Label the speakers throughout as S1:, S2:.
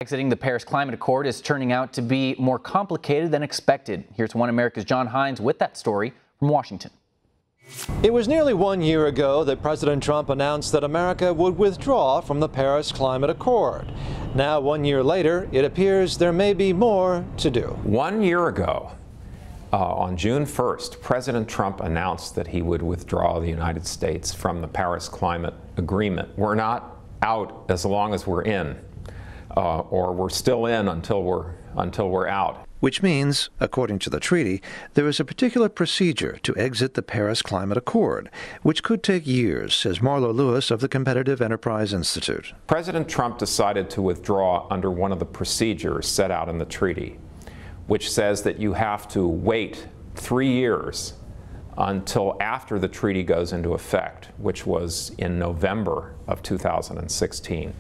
S1: Exiting the Paris Climate Accord is turning out to be more complicated than expected. Here's One America's Hines with that story from Washington.
S2: It was nearly 1 year ago that President Trump announced that America would withdraw from the Paris Climate Accord. Now, 1 year later, it appears there may be more to do.
S3: 1 year ago, on June 1st, President Trump announced that he would withdraw the United States from the Paris Climate Agreement. We're not out as long as we're in, or we're still in until we're out.
S2: Which means, according to the treaty, there is a particular procedure to exit the Paris Climate Accord, which could take years, says Marlo Lewis of the Competitive Enterprise Institute.
S3: President Trump decided to withdraw under one of the procedures set out in the treaty, which says that you have to wait 3 years until after the treaty goes into effect, which was in November of 2016.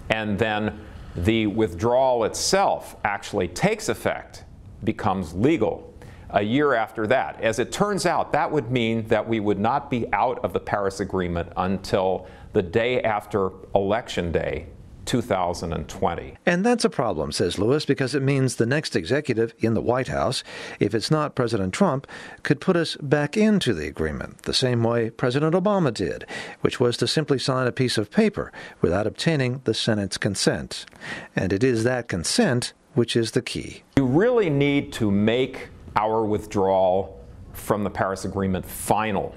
S3: And then the withdrawal itself actually takes effect, becomes legal a year after that. As it turns out, that would mean that we would not be out of the Paris Agreement until the day after Election Day, 2020.
S2: And that's a problem, says Lewis, because it means the next executive in the White House, if it's not President Trump, could put us back into the agreement, the same way President Obama did, which was to simply sign a piece of paper without obtaining the Senate's consent. And it is that consent which is the key.
S3: You really need to make our withdrawal from the Paris Agreement final.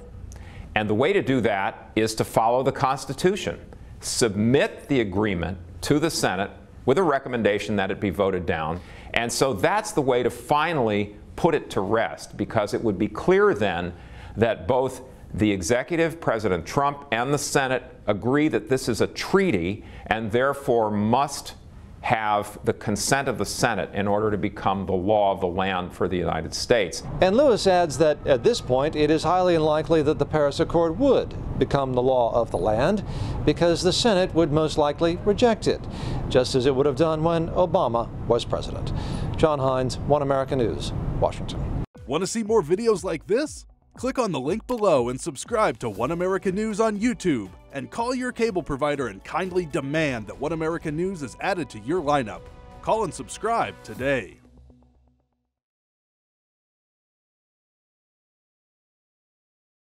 S3: And the way to do that is to follow the Constitution. Submit the agreement to the Senate with a recommendation that it be voted down. And so that's the way to finally put it to rest, because it would be clear then that both the executive, President Trump, and the Senate agree that this is a treaty and therefore must have the consent of the Senate in order to become the law of the land for the United States.
S2: And Lewis adds that at this point it is highly unlikely that the Paris Accord would become the law of the land, because the Senate would most likely reject it, just as it would have done when Obama was president. John Hines, One America News, Washington.
S4: Want to see more videos like this? Click on the link below and subscribe to One America News on YouTube, and call your cable provider and kindly demand that One America News is added to your lineup. Call and subscribe today.